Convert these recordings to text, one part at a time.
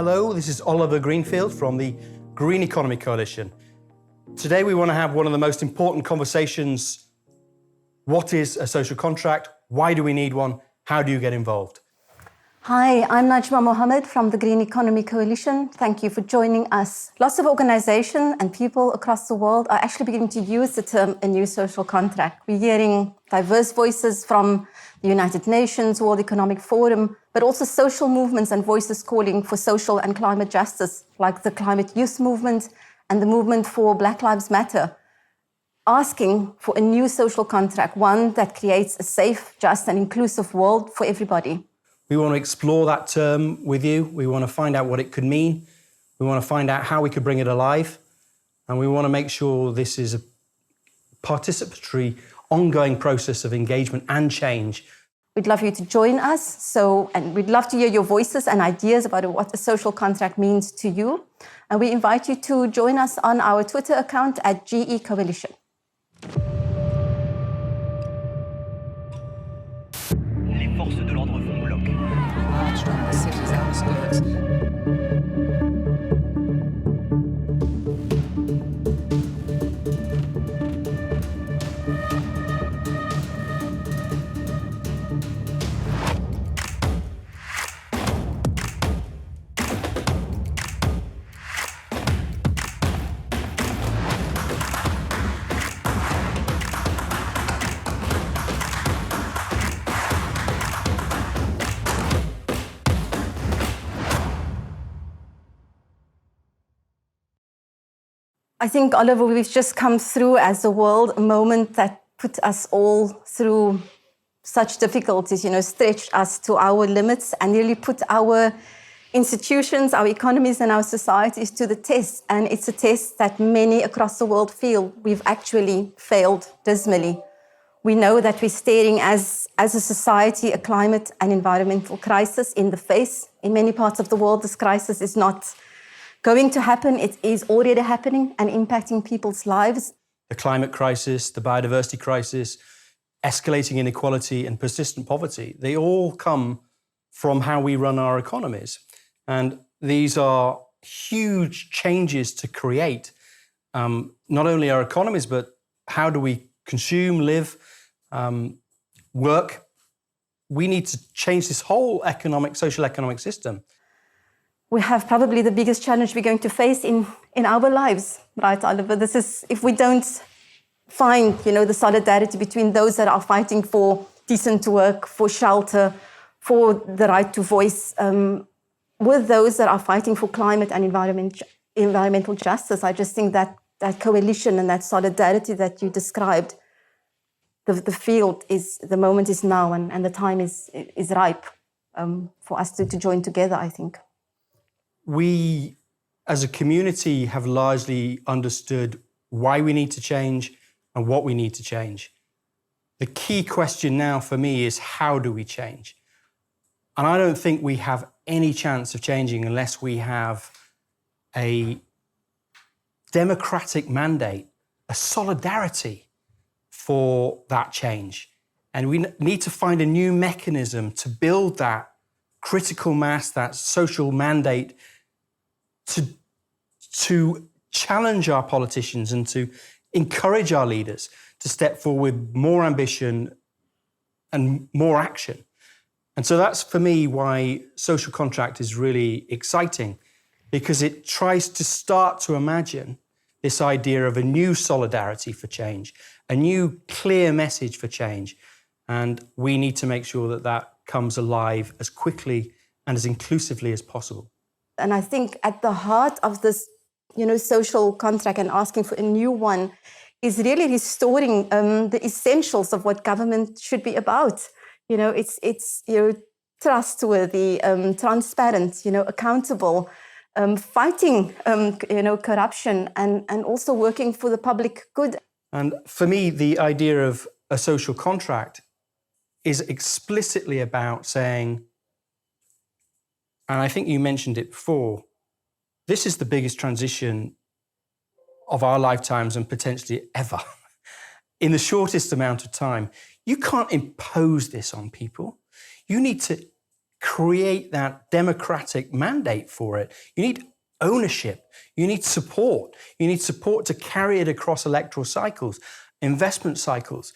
Hello, this is Oliver Greenfield from the Green Economy Coalition. Today we want to have one of the most important conversations. What is a social contract? Why do we need one? How do you get involved? Hi, I'm Najma Mohamed from the Green Economy Coalition. Thank you for joining us. Lots of organizations and people across the world are actually beginning to use the term a new social contract. We're hearing diverse voices from the United Nations, World Economic Forum, but also social movements and voices calling for social and climate justice, like the Climate Youth Movement and the movement for Black Lives Matter, asking for a new social contract, one that creates a safe, just and inclusive world for everybody. We want to explore that term with you. We want to find out what it could mean. We want to find out how we could bring it alive. And we want to make sure this is a participatory, ongoing process of engagement and change. We'd love you to join us. And we'd love to hear your voices and ideas about what a social contract means to you. And we invite you to join us on our Twitter account at GE Coalition. Les forces de l'ordre font bloc. Marched on the city's outskirts. I think, Oliver, we've just come through as a world a moment that put us all through such difficulties, stretched us to our limits and really put our institutions, our economies and our societies to the test. And it's a test that many across the world feel we've actually failed dismally. We know that we're staring as a society, a climate and environmental crisis in the face. In many parts of the world, this crisis is not going to happen. It is already happening and impacting people's lives. The climate crisis, the biodiversity crisis, escalating inequality and persistent poverty, they all come from how we run our economies. And these are huge changes to create, not only our economies, but how do we consume, live, work. We need to change this whole social economic system. We have probably the biggest challenge we're going to face in our lives, right, Oliver? This is, if we don't find, the solidarity between those that are fighting for decent work, for shelter, for the right to voice, with those that are fighting for climate and environmental justice, I just think that coalition and that solidarity that you described, the moment is now and the time is ripe for us to join together, I think. We, as a community, have largely understood why we need to change and what we need to change. The key question now for me is, how do we change? And I don't think we have any chance of changing unless we have a democratic mandate, a solidarity for that change. And we need to find a new mechanism to build that critical mass, that social mandate, to challenge our politicians and to encourage our leaders to step forward with more ambition and more action. And so that's, for me, why social contract is really exciting, because it tries to start to imagine this idea of a new solidarity for change, a new clear message for change. And we need to make sure that that comes alive as quickly and as inclusively as possible. And I think at the heart of this, social contract and asking for a new one is really restoring the essentials of what government should be about. It's trustworthy, transparent, accountable, fighting, corruption, and also working for the public good. And for me, the idea of a social contract is explicitly about saying, and I think you mentioned it before, this is the biggest transition of our lifetimes and potentially ever. In the shortest amount of time. You can't impose this on people. You need to create that democratic mandate for it. You need ownership. You need support. You need support to carry it across electoral cycles, investment cycles.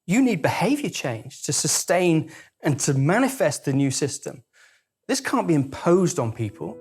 You need behavior change to sustain and to manifest the new system. This can't be imposed on people.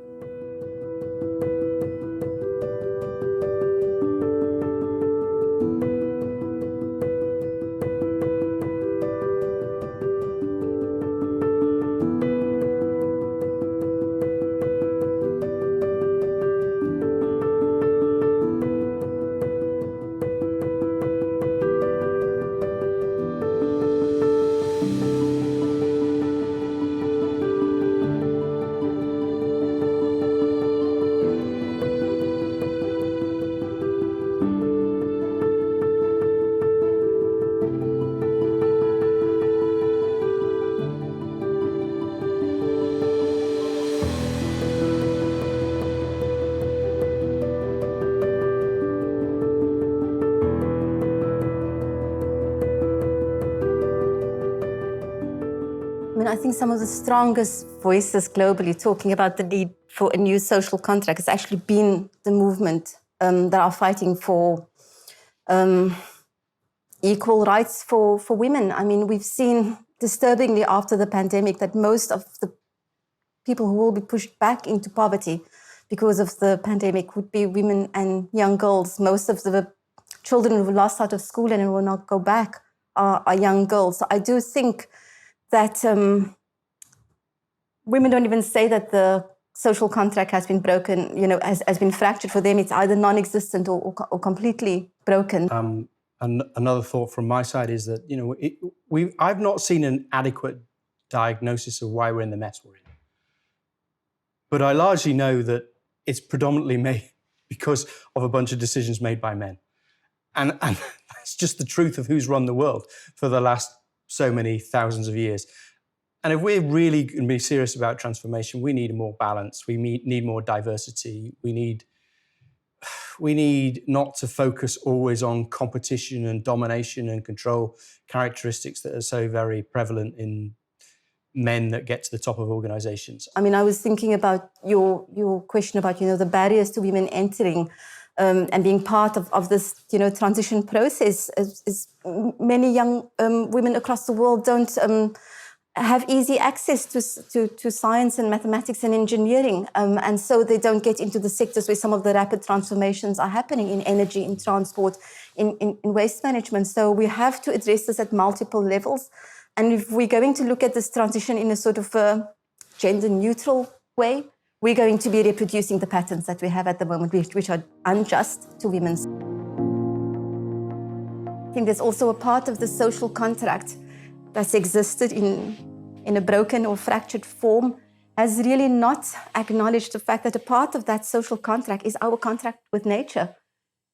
I think some of the strongest voices globally talking about the need for a new social contract has actually been the movement that are fighting for equal rights for women. I mean, we've seen disturbingly after the pandemic that most of the people who will be pushed back into poverty because of the pandemic would be women and young girls. Most of the children who lost out of school and will not go back are young girls. So I do think that women don't even say that the social contract has been broken, has been fractured for them. It's either non-existent or completely broken. Another thought from my side is that, I've not seen an adequate diagnosis of why we're in the mess we're in. But I largely know that it's predominantly made because of a bunch of decisions made by men. And that's just the truth of who's run the world for the last so many thousands of years. And if we're really going to be serious about transformation, we need more balance. We need more diversity. We need not to focus always on competition and domination and control characteristics that are so very prevalent in men that get to the top of organizations. I mean, I was thinking about your question about, the barriers to women entering and being part of this, transition process. Is many young women across the world don't have easy access to science and mathematics and engineering. And so they don't get into the sectors where some of the rapid transformations are happening in energy, in transport, in waste management. So we have to address this at multiple levels. And if we're going to look at this transition in a sort of a gender-neutral way, we're going to be reproducing the patterns that we have at the moment, which are unjust to women. I think there's also a part of the social contract that's existed in a broken or fractured form has really not acknowledged the fact that a part of that social contract is our contract with nature,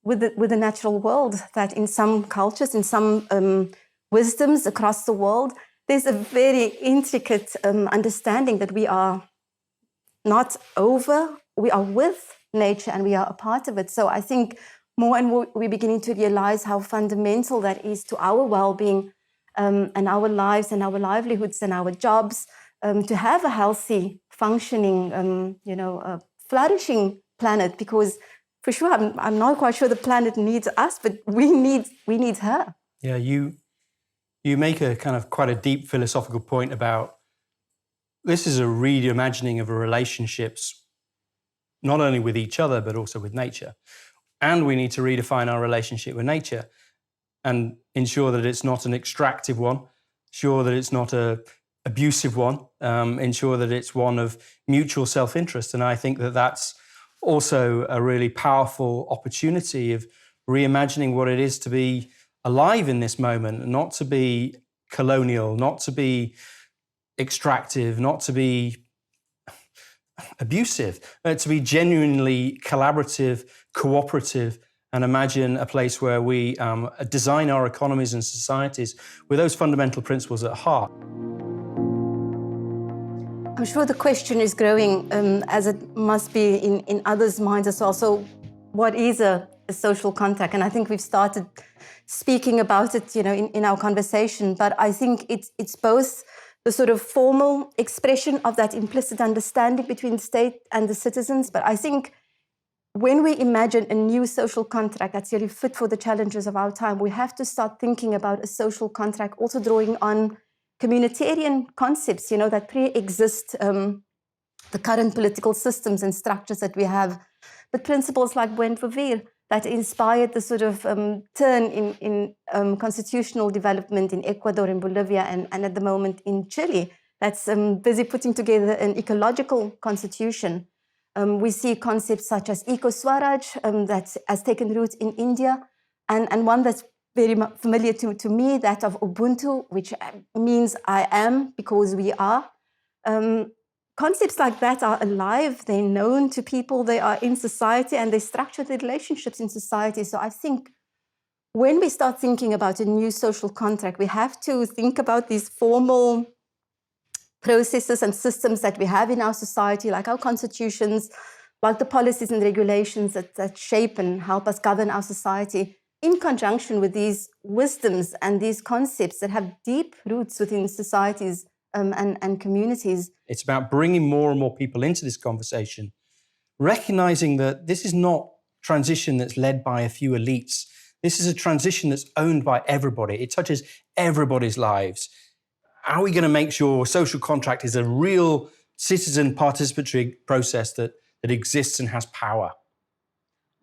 with the natural world, that in some cultures, in some wisdoms across the world, there's a very intricate understanding that we are not over, we are with nature and we are a part of it. So I think more and more we're beginning to realize how fundamental that is to our well-being and our lives and our livelihoods and our jobs, to have a healthy, functioning, flourishing planet. Because for sure, I'm not quite sure the planet needs us, but we need her. Yeah, you make a kind of quite a deep philosophical point about this is a reimagining of our relationships, not only with each other, but also with nature. And we need to redefine our relationship with nature and ensure that it's not an extractive one, ensure that it's not an abusive one, ensure that it's one of mutual self-interest. And I think that that's also a really powerful opportunity of reimagining what it is to be alive in this moment, not to be colonial, not to be extractive, not to be abusive, but to be genuinely collaborative, cooperative, and imagine a place where we design our economies and societies with those fundamental principles at heart. I'm sure the question is growing, as it must be in others' minds as well. So what is a social contract? And I think we've started speaking about it, in our conversation. But I think it's both the sort of formal expression of that implicit understanding between the state and the citizens. But I think when we imagine a new social contract that's really fit for the challenges of our time, we have to start thinking about a social contract also drawing on communitarian concepts, that pre-exist the current political systems and structures that we have. But principles like Buen Vivir that inspired the sort of turn in constitutional development in Ecuador and Bolivia and at the moment in Chile, that's busy putting together an ecological constitution. We see concepts such as eco-swaraj that has taken root in India, and one that's very familiar to me, that of Ubuntu, which means I am because we are. Concepts like that are alive, they're known to people, they are in society, and they structure the relationships in society. So I think when we start thinking about a new social contract, we have to think about these formal processes and systems that we have in our society, like our constitutions, like the policies and regulations that shape and help us govern our society, in conjunction with these wisdoms and these concepts that have deep roots within societies and communities. It's about bringing more and more people into this conversation, recognizing that this is not transition that's led by a few elites. This is a transition that's owned by everybody. It touches everybody's lives. How are we going to make sure social contract is a real citizen participatory process that exists and has power?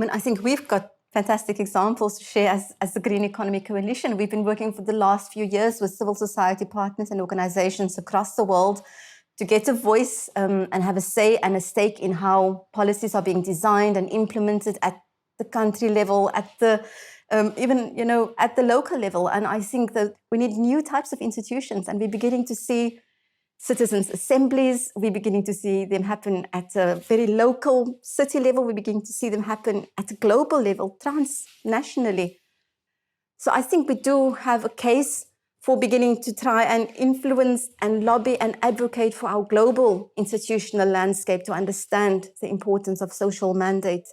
I think we've got fantastic examples to share as the Green Economy Coalition. We've been working for the last few years with civil society partners and organizations across the world to get a voice and have a say and a stake in how policies are being designed and implemented at the country level, at the even at the local level. And I think that we need new types of institutions, and we're beginning to see citizens' assemblies. We're beginning to see them happen at a very local city level. We're beginning to see them happen at a global level, transnationally. So I think we do have a case for beginning to try and influence and lobby and advocate for our global institutional landscape to understand the importance of social mandate.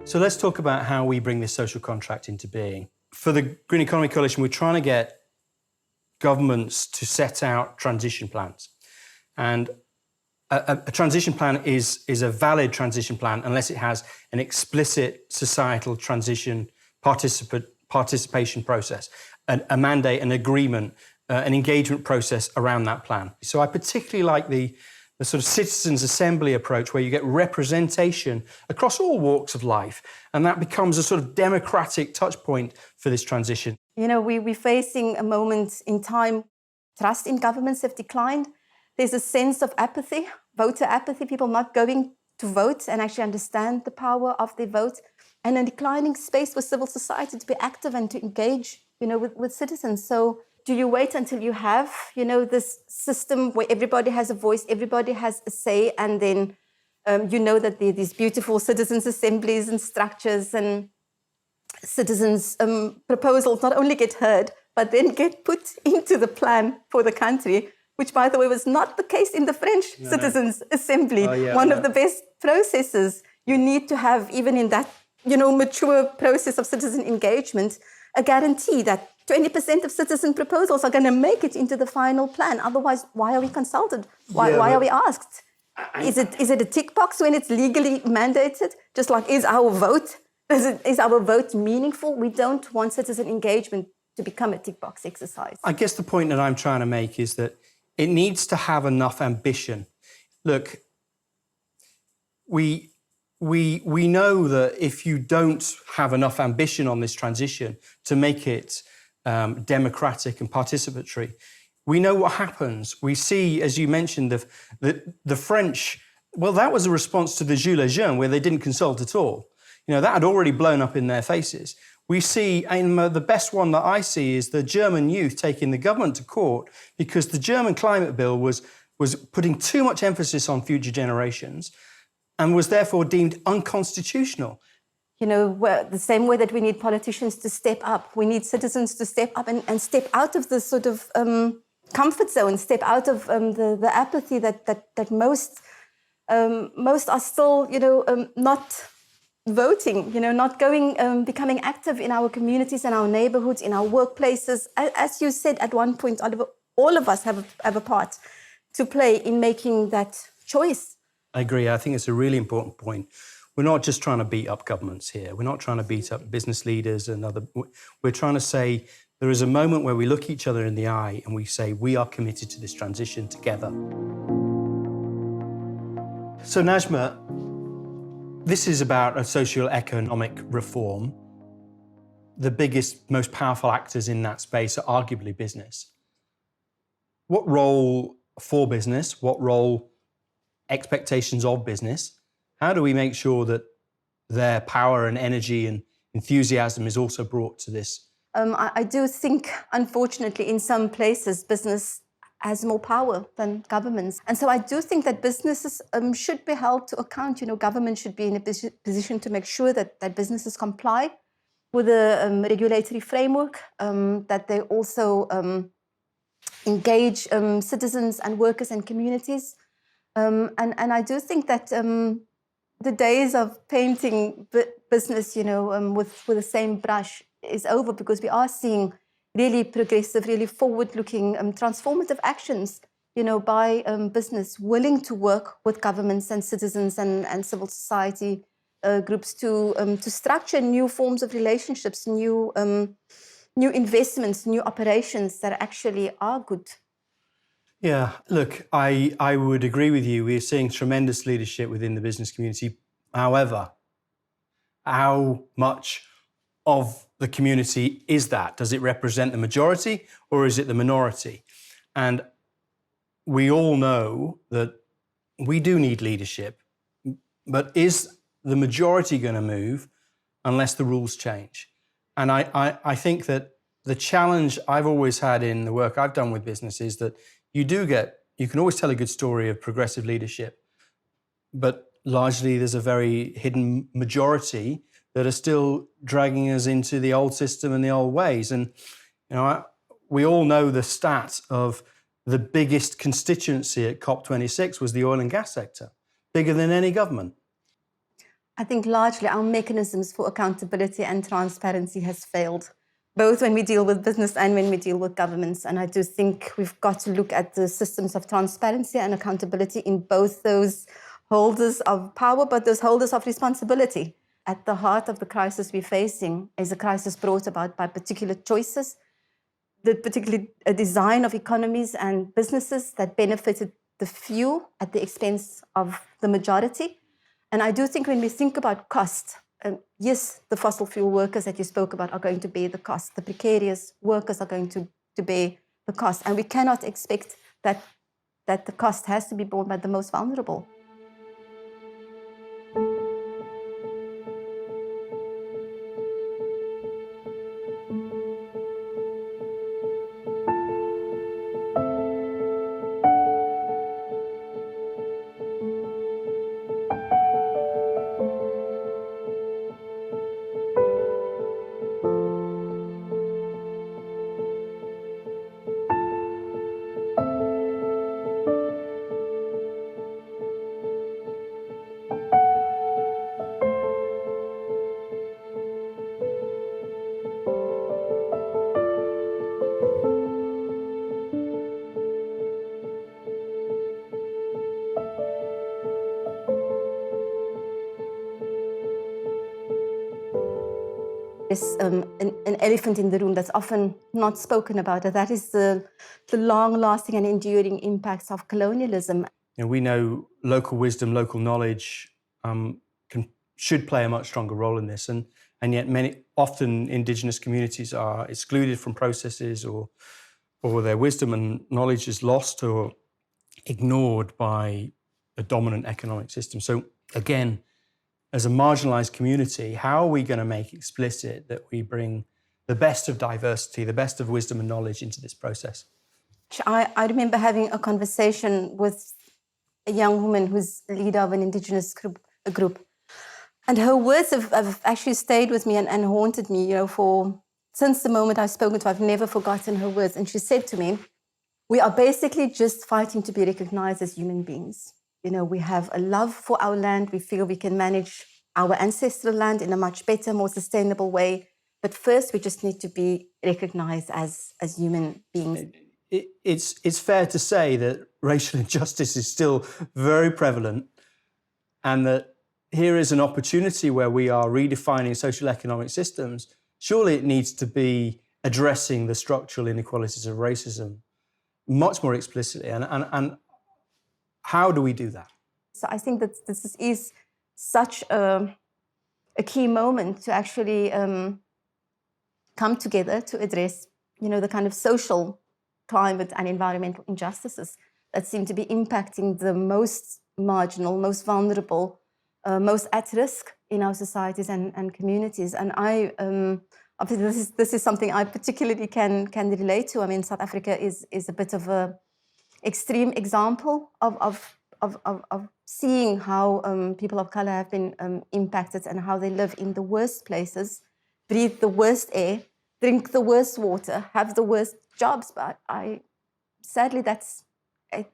So let's talk about how we bring this social contract into being. For the Green Economy Coalition, we're trying to get governments to set out transition plans. And a transition plan is a valid transition plan unless it has an explicit societal transition participation process, a mandate, an agreement, an engagement process around that plan. So I particularly like the sort of citizens' assembly approach where you get representation across all walks of life, and that becomes a sort of democratic touch point for this transition. We're facing a moment in time, trust in governments have declined. There's a sense of apathy, voter apathy, people not going to vote and actually understand the power of their vote, and a declining space for civil society to be active and to engage, with citizens. So do you wait until you have, this system where everybody has a voice, everybody has a say, and then that there are these beautiful citizens' assemblies and structures and citizens' proposals not only get heard, but then get put into the plan for the country, which, by the way, was not the case in the French Citizens' Assembly. One of the best processes. You need to have, even in that, mature process of citizen engagement, a guarantee that 20% of citizen proposals are going to make it into the final plan. Otherwise, why are we consulted? Why are we asked? Is it a tick box when it's legally mandated? Just like, is our vote meaningful? We don't want citizen engagement to become a tick box exercise. I guess the point that I'm trying to make is that it needs to have enough ambition. Look, we know that if you don't have enough ambition on this transition to make it democratic and participatory, we know what happens. We see, as you mentioned, the French. Well, that was a response to the Gilets jaunes, where they didn't consult at all. You know, that had already blown up in their faces. We see, and the best one that I see is the German youth taking the government to court because the German climate bill was putting too much emphasis on future generations and was therefore deemed unconstitutional. You know, the same way that we need politicians to step up, we need citizens to step up and step out of the sort of comfort zone, step out of the apathy that most are still, not voting, not going, becoming active in our communities and our neighborhoods, in our workplaces. As you said at one point, Oliver, all of us have a part to play in making that choice. I agree. I think it's a really important point. We're not just trying to beat up governments here. We're not trying to beat up business leaders and other. We're trying to say there is a moment where we look each other in the eye and we say we are committed to this transition together. So Najma, this is about a socio-economic reform. The biggest, most powerful actors in that space are arguably business. What role for business? What role expectations of business? How do we make sure that their power and energy and enthusiasm is also brought to this? I do think, unfortunately, in some places, business has more power than governments. And so I do think that businesses should be held to account. Government should be in a position to make sure that businesses comply with a regulatory framework, that they also engage citizens and workers and communities. And I do think that the days of painting business, with the same brush is over, because we are seeing really progressive, really forward-looking, transformative actions, by business willing to work with governments and citizens and civil society groups to structure new forms of relationships, new investments, new operations that actually are good. Yeah, look, I would agree with you. We're seeing tremendous leadership within the business community. However, how much of the community is that? Does it represent the majority or is it the minority? And we all know that we do need leadership, but is the majority going to move unless the rules change? And I think that the challenge I've always had in the work I've done with business is that you can always tell a good story of progressive leadership, but largely there's a very hidden majority that are still dragging us into the old system and the old ways. And we all know the stat of the biggest constituency at COP26 was the oil and gas sector, bigger than any government. I think largely our mechanisms for accountability and transparency has failed, both when we deal with business and when we deal with governments. And I do think we've got to look at the systems of transparency and accountability in both those holders of power, but those holders of responsibility. At the heart of the crisis we're facing is a crisis brought about by particular choices, particularly a design of economies and businesses that benefited the few at the expense of the majority. And I do think when we think about cost, yes, the fossil fuel workers that you spoke about are going to bear the cost. The precarious workers are going to bear the cost. And we cannot expect that the cost has to be borne by the most vulnerable. There's an elephant in the room that's often not spoken about, and that is the long-lasting and enduring impacts of colonialism. We know local wisdom, local knowledge should play a much stronger role in this, and yet often Indigenous communities are excluded from processes, or their wisdom and knowledge is lost or ignored by a dominant economic system. So again, as a marginalized community, how are we going to make explicit that we bring the best of diversity, the best of wisdom and knowledge into this process? I remember having a conversation with a young woman who's leader of an Indigenous group. And her words have actually stayed with me and haunted me, since the moment I've spoken to her. I've never forgotten her words. And she said to me, we are basically just fighting to be recognized as human beings. We have a love for our land. We feel we can manage our ancestral land in a much better, more sustainable way. But first, we just need to be recognized as human beings. It's fair to say that racial injustice is still very prevalent, and that here is an opportunity where we are redefining social economic systems. Surely it needs to be addressing the structural inequalities of racism much more explicitly. And how do we do that? So I think that this is such a key moment to actually come together to address, the kind of social, climate and environmental injustices that seem to be impacting the most marginal, most vulnerable, most at risk in our societies and communities. And obviously this is something I particularly can relate to. I mean, South Africa is a bit of a extreme example of seeing how people of color have been impacted, and how they live in the worst places, breathe the worst air, drink the worst water, have the worst jobs. But sadly,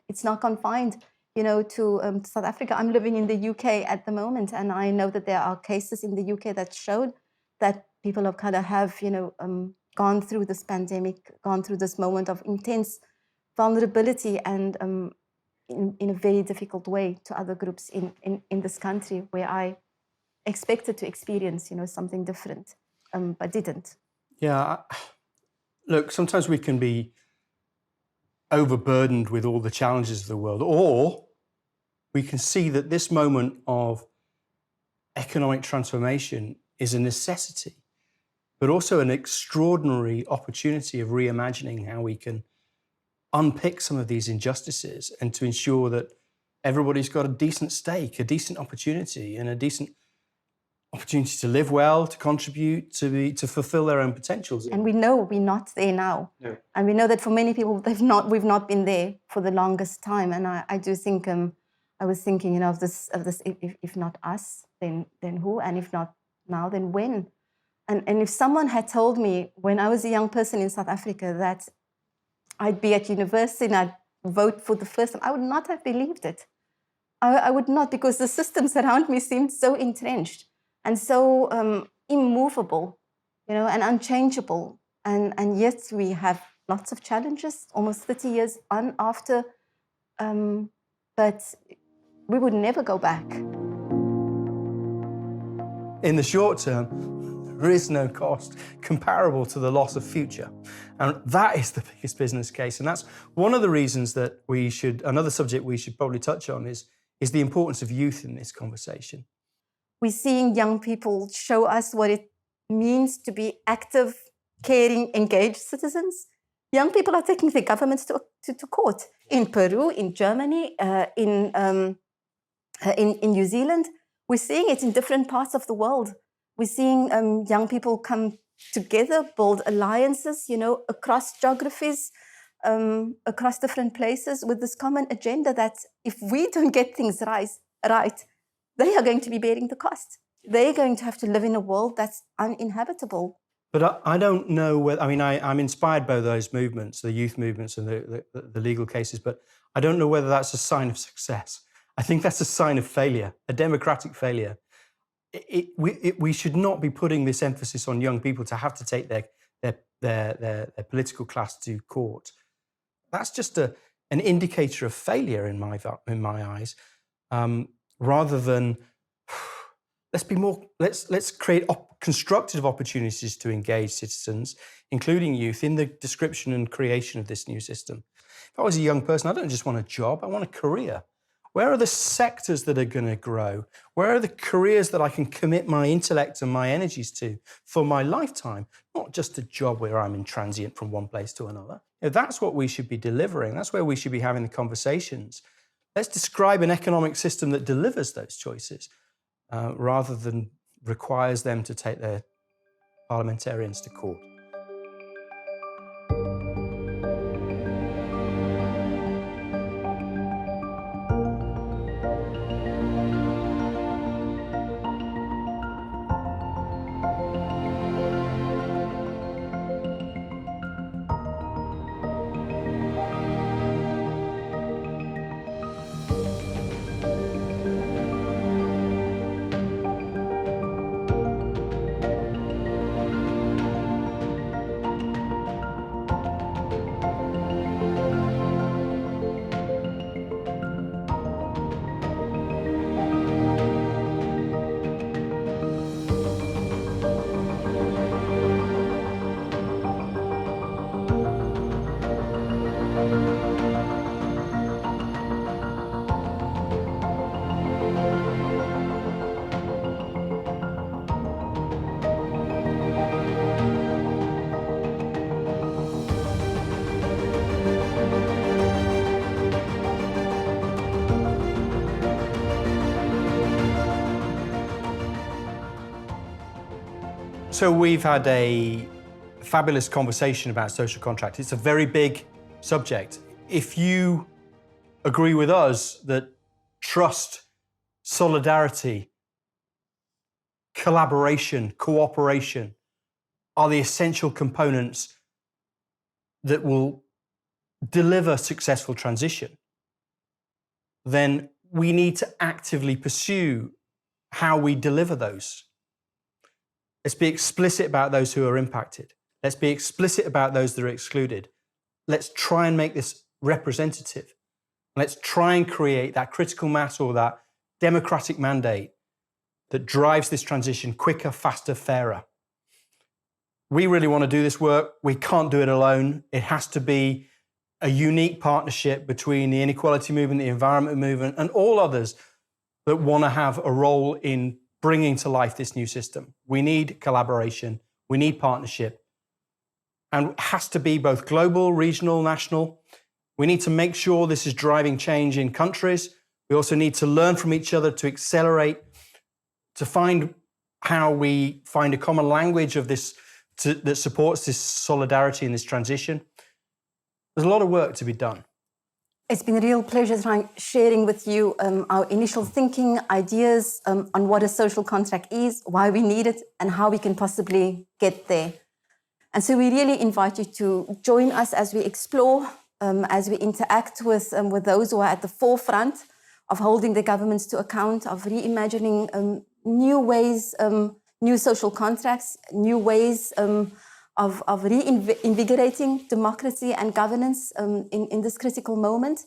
it's not confined, to South Africa. I'm living in the UK at the moment, and I know that there are cases in the UK that showed that people of color have, gone through this pandemic, gone through this moment of intense vulnerability, and in a very difficult way to other groups in this country, where I expected to experience, something different, but didn't. Yeah, look, sometimes we can be overburdened with all the challenges of the world, or we can see that this moment of economic transformation is a necessity, but also an extraordinary opportunity of reimagining how we can unpick some of these injustices, and to ensure that everybody's got a decent stake, a decent opportunity, and a decent opportunity to live well, to contribute, to fulfill their own potentials. And we know we're not there now. No. And we know that for many people, we've not been there for the longest time. And I do think, I was thinking, of this, if not us, then who? And if not now, then when? And if someone had told me when I was a young person in South Africa that I'd be at university and I'd vote for the first time, I would not have believed it. I would not, because the systems around me seemed so entrenched and so immovable, and unchangeable. And yet we have lots of challenges, almost 30 years on after, but we would never go back. In the short term, there is no cost comparable to the loss of future. And that is the biggest business case. And that's one of the reasons that another subject we should probably touch on is the importance of youth in this conversation. We're seeing young people show us what it means to be active, caring, engaged citizens. Young people are taking their governments to court in Peru, in Germany, in New Zealand. We're seeing it in different parts of the world. We're seeing young people come together, build alliances, across geographies, across different places, with this common agenda that if we don't get things right, they are going to be bearing the cost. They're going to have to live in a world that's uninhabitable. But I don't know whether, I'm inspired by those movements, the youth movements and the legal cases, but I don't know whether that's a sign of success. I think that's a sign of failure, a democratic failure. We should not be putting this emphasis on young people to have to take their political class to court. That's just an indicator of failure in my eyes. Rather than let's create constructive opportunities to engage citizens, including youth, in the description and creation of this new system. If I was a young person, I don't just want a job, I want a career. Where are the sectors that are going to grow? Where are the careers that I can commit my intellect and my energies to for my lifetime? Not just a job where I'm in transient from one place to another. That's what we should be delivering. That's where we should be having the conversations. Let's describe an economic system that delivers those choices rather than requires them to take their parliamentarians to court. So we've had a fabulous conversation about social contract. It's a very big subject. If you agree with us that trust, solidarity, collaboration, cooperation are the essential components that will deliver successful transition, then we need to actively pursue how we deliver those. Let's be explicit about those who are impacted. Let's be explicit about those that are excluded. Let's try and make this representative. Let's try and create that critical mass or that democratic mandate that drives this transition quicker, faster, fairer. We really want to do this work. We can't do it alone. It has to be a unique partnership between the inequality movement, the environment movement, and all others that want to have a role in bringing to life this new system. We need collaboration, we need partnership, and it has to be both global, regional, national. We need to make sure this is driving change in countries. We also need to learn from each other to accelerate, to find how we find a common language of this that supports this solidarity and this transition. There's a lot of work to be done. It's been a real pleasure sharing with you our initial thinking, ideas on what a social contract is, why we need it, and how we can possibly get there. And so we really invite you to join us as we explore, as we interact with those who are at the forefront of holding the governments to account, of reimagining new ways, new social contracts, new ways of reinvigorating democracy and governance in this critical moment.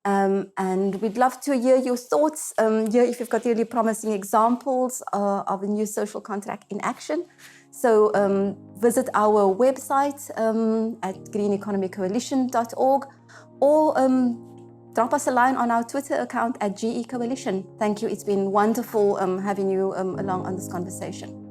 And we'd love to hear your thoughts, hear if you've got really promising examples of a new social contract in action. So visit our website at greeneconomycoalition.org or drop us a line on our Twitter account at GE Coalition. Thank you. It's been wonderful having you along on this conversation.